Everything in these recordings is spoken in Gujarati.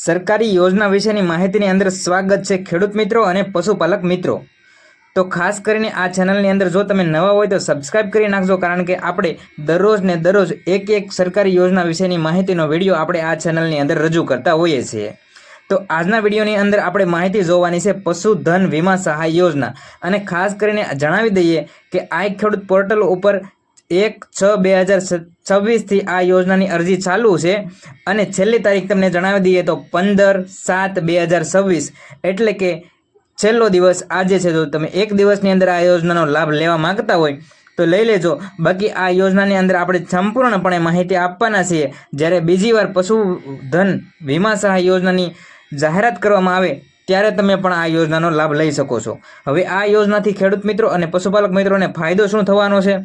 સરકારી યોजना વિશેની માહિતીની અંદર સ્વાગત છે ખેડૂત મિત્રો અને પશુપાલક મિત્રો। તો ખાસ કરીને આ ચેનલની અંદર જો તમે નવા હોય તો સબસ્ક્રાઇબ કરી નાખજો, કારણ કે આપણે દરરોજ ને દરરોજ એક સરકારી યોજના વિશેની માહિતીનો વિડીયો આપણે આ ચેનલની અંદર રજૂ કરતા હોઈએ છીએ। તો આજના વિડીયોની અંદર આપણે માહિતી જોવાની છે પશુધન વીમા સહાય યોજના, અને ખાસ કરીને જણાવી દઈએ કે આ ખેડૂત પોર્ટલ ઉપર 1/6/2026 થી આ યોજનાની અરજી ચાલુ છે, અને છેલ્લી તારીખ તમને જણાવી દઈએ તો 15/7/2026 એટલે કે છેલ્લો દિવસ આજે છે। જો તમે એક દિવસની અંદર આ યોજનાનો લાભ લેવા માંગતા હોય તો લઈ લેજો, બાકી આ યોજનાની અંદર આપણે સંપૂર્ણપણે માહિતી આપવાના છીએ। જ્યારે બીજી વાર પશુધન વીમા સહાય યોજનાની જાહેરાત કરવામાં આવે ત્યારે તમે પણ આ યોજનાનો લાભ લઈ શકો છો। હવે આ યોજનાથી ખેડૂત મિત્રો અને પશુપાલક મિત્રોને ફાયદો શું થવાનો છે,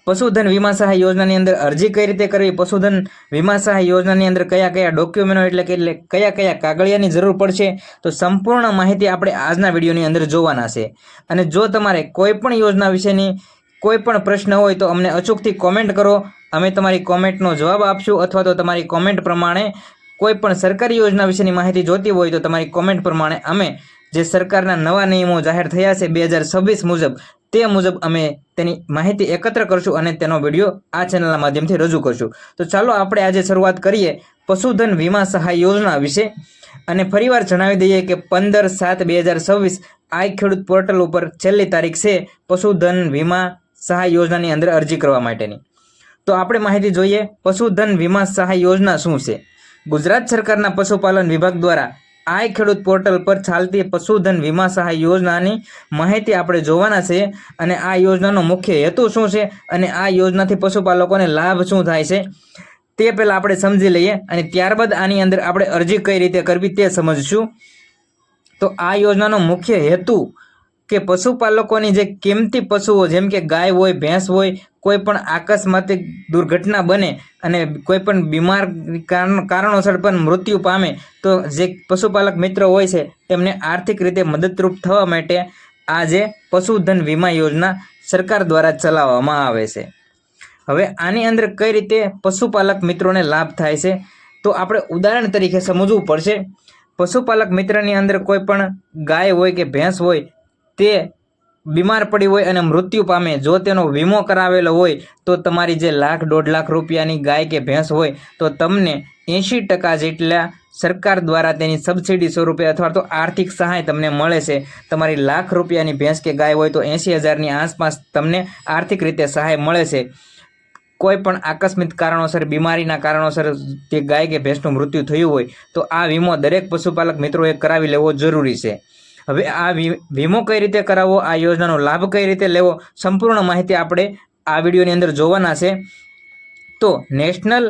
પશુધન વીમા સહાય યોજનાની અંદર અરજી કઈ રીતે કરવી, પશુધન વીમા સહાય યોજનાની અંદર કયા કયા ડોક્યુમેન્ટો એટલે કે કયા કયા કાગળિયાની જરૂર પડશે, તો સંપૂર્ણ માહિતી આપણે આજના વિડીયોની અંદર જોવાના છે। અને જો તમારે કોઈ પણ યોજના વિશેની કોઈ પણ પ્રશ્ન હોય તો અમને અચૂકથી કોમેન્ટ કરો, અમે તમારી કોમેન્ટનો જવાબ આપશું, અથવા તો તમારી કોમેન્ટ પ્રમાણે કોઈ પણ સરકારી યોજના વિશેની માહિતી જોતી હોય તો તમારી કોમેન્ટ પ્રમાણે અમે જે સરકારના નવા નિયમો જાહેર થયા છે 2026 મુજબ, તે મુજબ અમે તેની માહિતી એકત્ર કરશું અને તેનો વિડીયો આ ચેનલના માધ્યમથી રજૂ કરશું। તો ચાલો આપણે આજે શરૂઆત કરીએ પશુધન વીમા સહાય યોજના વિશે, અને ફરીવાર જણાવી દઈએ કે 15/7/2026 આ ખેડૂત પોર્ટલ ઉપર છેલ્લી તારીખ છે પશુધન વીમા સહાય યોજનાની અંદર અરજી કરવા માટેની। તો આપણે માહિતી જોઈએ પશુધન વીમા સહાય યોજના શું છે। ગુજરાત સરકારના પશુપાલન વિભાગ દ્વારા આ ખેડૂત પોર્ટલ પર ચાલતી પશુધન વીમા સહાય યોજનાની માહિતી આપણે જોવાના છે, અને આ યોજનાનો મુખ્ય હેતુ શું છે અને આ યોજનાથી પશુપાલકોને લાભ શું થાય છે તે પહેલાં આપણે સમજી લઈએ, અને ત્યારબાદ આની અંદર આપણે અરજી કઈ રીતે કરવી તે સમજશું। તો આ યોજનાનો મુખ્ય હેતુ કે પશુપાલકોની જે કિંમતી પશુઓ જેમ કે ગાય હોય, ભેંસ હોય, કોઈ પણ આકસ્મિક દુર્ઘટના બને અને કોઈ પણ બીમાર કારણોસર પણ મૃત્યુ પામે તો જે પશુપાલક મિત્રો હોય છે તેમને આર્થિક રીતે મદદરૂપ થવા માટે આ જે પશુધન વીમા યોજના સરકાર દ્વારા ચલાવવામાં આવે છે। હવે આની અંદર કઈ રીતે પશુપાલક મિત્રોને લાભ થાય છે, તો આપણે ઉદાહરણ તરીકે સમજવું પડશે। પશુપાલક મિત્રની અંદર કોઈ પણ ગાય હોય કે ભેંસ હોય તે બીમાર પડી હોય અને મૃત્યુ પામે, જો તેનો વીમો કરાવેલો હોય તો તમારી જે 1,00,000-1.5 લાખ રૂપિયાની ગાય કે ભેંસ હોય તો તમને 80% જેટલા સરકાર દ્વારા તેની સબસિડી સ્વરૂપે અથવા તો આર્થિક સહાય તમને મળે છે। તમારી 1 લાખ રૂપિયાની ભેંસ કે ગાય હોય તો 80,000ની આસપાસ તમને આર્થિક રીતે સહાય મળે છે। કોઈ પણ આકસ્મિક કારણોસર, બીમારીના કારણોસર તે ગાય કે ભેંસનું મૃત્યુ થયું હોય તો આ વીમો દરેક પશુપાલક મિત્રોએ કરાવી લેવો જરૂરી છે। હવે આ વીમો કઈ રીતે કરાવવો, આ યોજનાનો લાભ કઈ રીતે લેવો, સંપૂર્ણ માહિતી આપણે આ વિડીયોની અંદર જોવાના છે। તો નેશનલ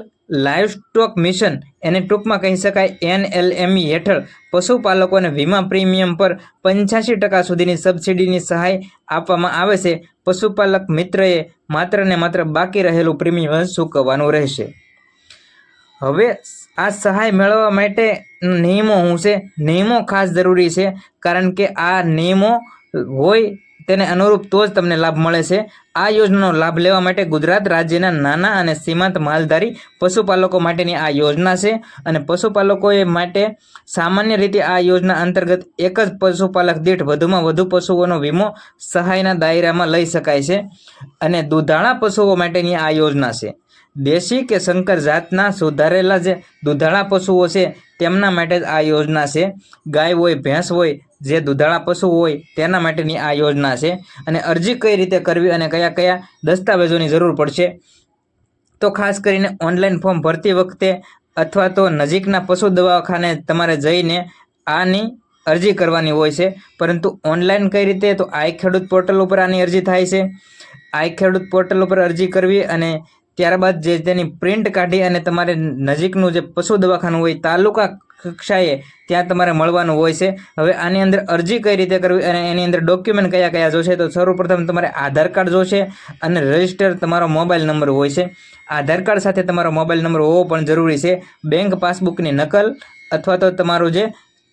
લાઇવસ્ટોક મિશન, એને ટૂંકમાં કહી શકાય NLME હેઠળ પશુપાલકોને વીમા પ્રીમિયમ પર 85% સુધીની સબસિડીની સહાય આપવામાં આવે છે। પશુપાલક મિત્રએ માત્ર ને માત્ર બાકી રહેલું પ્રીમિયમ ચૂકવવાનું રહેશે। હવે આ સહાય મેળવવા માટે નિયમો શું છે, નિયમો ખાસ જરૂરી છે, કારણ કે આ નિયમો હોય તેને અનુરૂપ તો જ તમને લાભ મળે છે। આ યોજનાનો લાભ લેવા માટે ગુજરાત રાજ્યના નાના અને સીમાંત માલધારી પશુપાલકો માટેની આ યોજના છે, અને પશુપાલકોએ માટે સામાન્ય રીતે આ યોજના અંતર્ગત એક જ પશુપાલક દીઠ વધુમાં વધુ પશુઓનો વીમો સહાયના દાયરામાં લઈ શકાય છે, અને દૂધાળા પશુઓ માટેની આ યોજના છે। દેશી કે સંકર જાતના સુધારેલા જે દૂધાળા પશુઓ છે તેમના માટે જ આ યોજના છે। ગાય હોય, ભેંસ હોય, જે દૂધાળા પશુ હોય તેના માટેની આ યોજના છે। અને અરજી કઈ રીતે કરવી અને કયા કયા દસ્તાવેજોની જરૂર પડશે, તો ખાસ કરીને ઓનલાઈન ફોર્મ ભરતી વખતે અથવા તો નજીકના પશુ દવાખાને તમારે જઈને આની અરજી કરવાની હોય છે। પરંતુ ઓનલાઈન કઈ રીતે, તો આ ખેડૂત પોર્ટલ ઉપર આની અરજી થાય છે। આ ખેડૂત પોર્ટલ ઉપર અરજી કરવી અને ત્યારબાદ જે તેની પ્રિન્ટ કાઢી અને તમારે નજીકનું જે પશુ દવાખાનું હોય તાલુકા કક્ષાએ ત્યાં તમારે મળવાનું હોય છે। હવે આની અંદર અરજી કઈ રીતે કરવી અને એની અંદર ડોક્યુમેન્ટ કયા કયા જોશે, તો સર્વપ્રથમ તમારે આધાર કાર્ડ જોશે અને રજિસ્ટર તમારો મોબાઈલ નંબર હોય છે। આધાર કાર્ડ સાથે તમારો મોબાઈલ નંબર હોવો પણ જરૂરી છે। બેંક પાસબુકની નકલ અથવા તો તમારું જે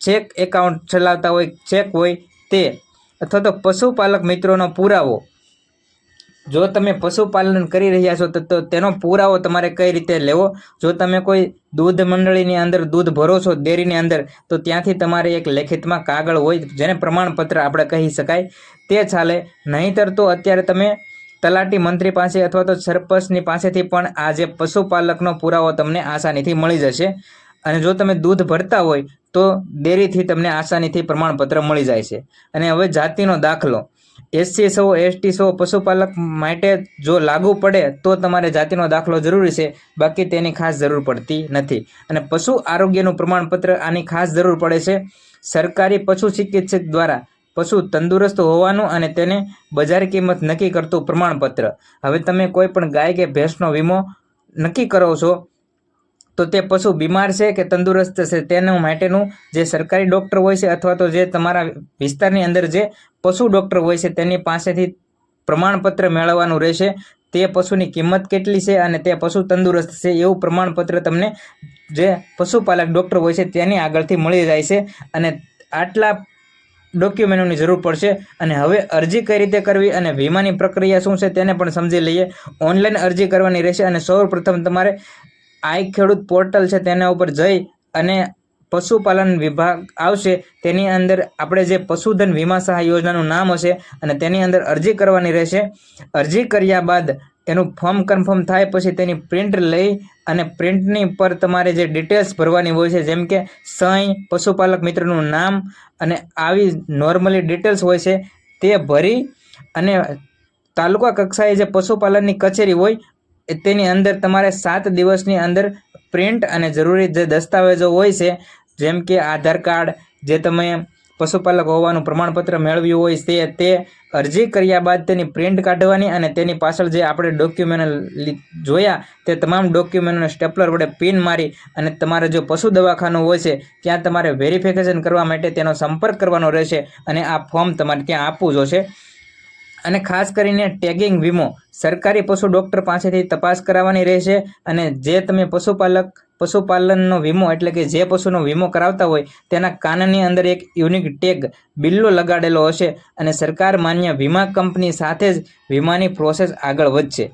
ચેક એકાઉન્ટ ચલાવતા હોય ચેક હોય તે, અથવા તો પશુપાલક મિત્રોનો પુરાવો જો તમે પશુપાલન કરી રહ્યા છો તો તેનો પુરાવો તમારે કઈ રીતે લેવો? જો તમે કોઈ દૂધ મંડળીની અંદર દૂધ ભરો છો ડેરીની અંદર, તો ત્યાંથી તમારે એક લેખિતમાં કાગળ હોય જેને પ્રમાણપત્ર આપણે કહી શકાય, તે ચાલે. નહીંતર તો અત્યારે તમે તલાટી મંત્રી પાસે અથવા તો સરપંચની પાસેથી પણ આ જે પશુપાલકનો પુરાવો તમને આસાનીથી મળી જશે. અને જો તમે દૂધ ભરતા હોય તો ડેરીથી તમને આસાનીથી પ્રમાણપત્ર મળી જાય છે. અને હવે જાતિનો દાખલો, SC છો ST છો પશુપાલક માટે જો લાગુ પડે તો તમારે જાતિનો દાખલો જરૂરી છે, બાકી તેની ખાસ જરૂર પડતી નથી. અને પશુ આરોગ્યનું પ્રમાણપત્ર આની ખાસ જરૂર પડે છે. સરકારી પશુ ચિકિત્સક દ્વારા પશુ તંદુરસ્ત હોવાનું અને તેને બજાર કિંમત નક્કી કરતું પ્રમાણપત્ર. હવે તમે કોઈ પણ ગાય કે ભેંસનો વીમો નક્કી કરો છો તો તે પશુ બીમાર છે કે તંદુરસ્ત છે તેના માટેનું જે સરકારી ડૉક્ટર હોય છે અથવા તો જે તમારા વિસ્તારની અંદર જે પશુ ડૉક્ટર હોય છે તેની પાસેથી પ્રમાણપત્ર મેળવવાનું રહેશે. તે પશુની કિંમત કેટલી છે અને તે પશુ તંદુરસ્ત છે એવું પ્રમાણપત્ર તમને જે પશુપાલક ડૉક્ટર હોય છે તેની આગળથી મળી જાય છે. અને આટલા ડોક્યુમેન્ટોની જરૂર પડશે. અને હવે અરજી કઈ રીતે કરવી અને વીમાની પ્રક્રિયા શું છે તેને પણ સમજી લઈએ. ઓનલાઈન અરજી કરવાની રહેશે અને સૌપ્રથમ તમારે આઈ ખેડૂત પોર્ટલ છે તેના ઉપર જઈ અને પશુપાલન વિભાગ આવશે, તેની અંદર આપણે જે પશુધન વીમા સહાય યોજનાનું નામ હશે અને તેની અંદર અરજી કરવાની રહેશે. અરજી કર્યા બાદ એનું ફોર્મ કન્ફર્મ થાય પછી તેની પ્રિન્ટ લઈ અને પ્રિન્ટની પર તમારે જે ડિટેલ્સ ભરવાની હોય છે, જેમ કે સહી, પશુપાલક મિત્રનું નામ અને આવી નોર્મલી ડિટેલ્સ હોય છે તે ભરી અને તાલુકા કક્ષાએ જે પશુપાલનની કચેરી હોય તેની અંદર તમારે 7 દિવસની અંદર પ્રિન્ટ અને જરૂરી જે દસ્તાવેજો હોય છે, જેમ કે આધાર કાર્ડ, જે તમે પશુપાલક હોવાનું પ્રમાણપત્ર મેળવ્યું હોય તે અરજી કર્યા બાદ તેની પ્રિન્ટ કાઢવાની અને તેની પાછળ જે આપણે ડોક્યુમેન્ટ જોયા તે તમામ ડોક્યુમેન્ટને સ્ટેપલર વડે પિન મારી અને તમારે જો પશુ દવાખાનું હોય છે ત્યાં તમારે વેરિફિકેશન કરવા માટે તેનો સંપર્ક કરવાનો રહેશે અને આ ફોર્મ તમારે ત્યાં આપવું જોશે. અને ખાસ કરીને ટેગિંગ વીમો સરકારી પશુ ડૉક્ટર પાસેથી તપાસ કરાવવાની રહેશે. અને જે તમે પશુપાલનનો વીમો એટલે કે જે પશુનો વીમો કરાવતા હોય તેના કાનની અંદર એક યુનિક ટેગ બિલ્લો લગાડેલો હશે અને સરકાર માન્ય વીમા કંપની સાથે જ વીમાની પ્રોસેસ આગળ વધશે.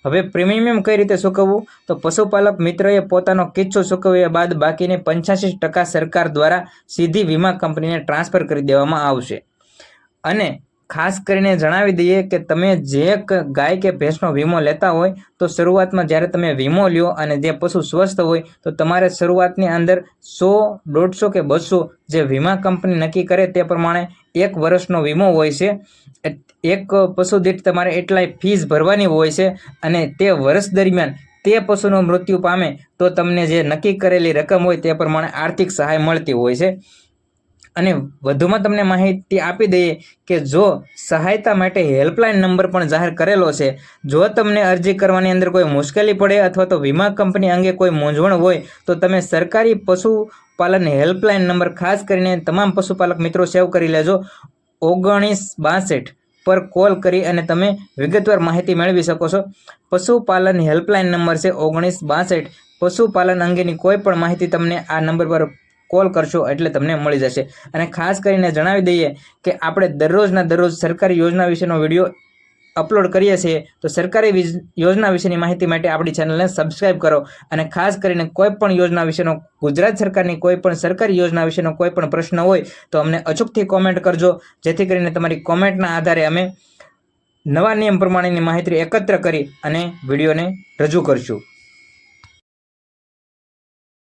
હવે પ્રીમિયમ કઈ રીતે ચૂકવવું? તો પશુપાલક મિત્રએ પોતાનો કિસ્સો ચૂકવ્યા બાદ બાકીને 85% સરકાર દ્વારા સીધી વીમા કંપનીને ટ્રાન્સફર કરી દેવામાં આવશે. અને ખાસ કરીને જણાવી દઈએ કે તમે જે ગાય કે ભેંસનો વીમો લેતા હોય તો શરૂઆતમાં જ્યારે તમે વીમો લ્યો અને જે પશુ સ્વસ્થ હોય તો તમારે શરૂઆતની અંદર 100, 150 કે 200 જે વીમા કંપની નક્કી કરે તે પ્રમાણે 1 વર્ષનો વીમો હોય છે. એક પશુ દીઠ તમારે એટલાય ફીસ ભરવાની હોય છે અને તે વર્ષ દરમિયાન તે પશુનું મૃત્યુ પામે તો તમને જે નક્કી કરેલી રકમ હોય તે પ્રમાણે આર્થિક સહાય મળતી હોય છે. અને વધુમાં તમને માહિતી આપી દઈએ કે જો સહાયતા માટે હેલ્પલાઇન નંબર પણ જાહેર કરેલો છે. જો તમને અરજી કરવાની અંદર કોઈ મુશ્કેલી પડે અથવા તો વીમા કંપની અંગે કોઈ મૂંઝવણ હોય તો તમે સરકારી પશુપાલન હેલ્પલાઇન નંબર ખાસ કરીને તમામ પશુપાલક મિત્રો સેવ કરી લેજો, 1962 પર કોલ કરી અને તમે વિગતવાર માહિતી મેળવી શકો છો. પશુપાલન હેલ્પલાઇન નંબર છે 1962. પશુપાલન અંગેની કોઈ પણ માહિતી તમને આ નંબર પર કોલ કરશો એટલે તમને મળી જશે. અને ખાસ કરીને જણાવી દઈએ કે આપણે દરરોજના દરરોજ સરકારી યોજના વિશેનો વિડીયો અપલોડ કરીએ છીએ, તો સરકારી યોજના વિશેની માહિતી માટે આપણી ચેનલને સબસ્ક્રાઇબ કરો. અને ખાસ કરીને કોઈ પણ યોજના વિશેનો, ગુજરાત સરકારની કોઈ પણ સરકારી યોજના વિશેનો કોઈ પણ પ્રશ્ન હોય તો અમને અચૂકથી કોમેન્ટ કરજો, જેથી કરીને તમારી કોમેન્ટના આધારે અમે નવા નિયમ પ્રમાણેની માહિતી એકત્ર કરી અને વિડીયોને રજૂ કરશું.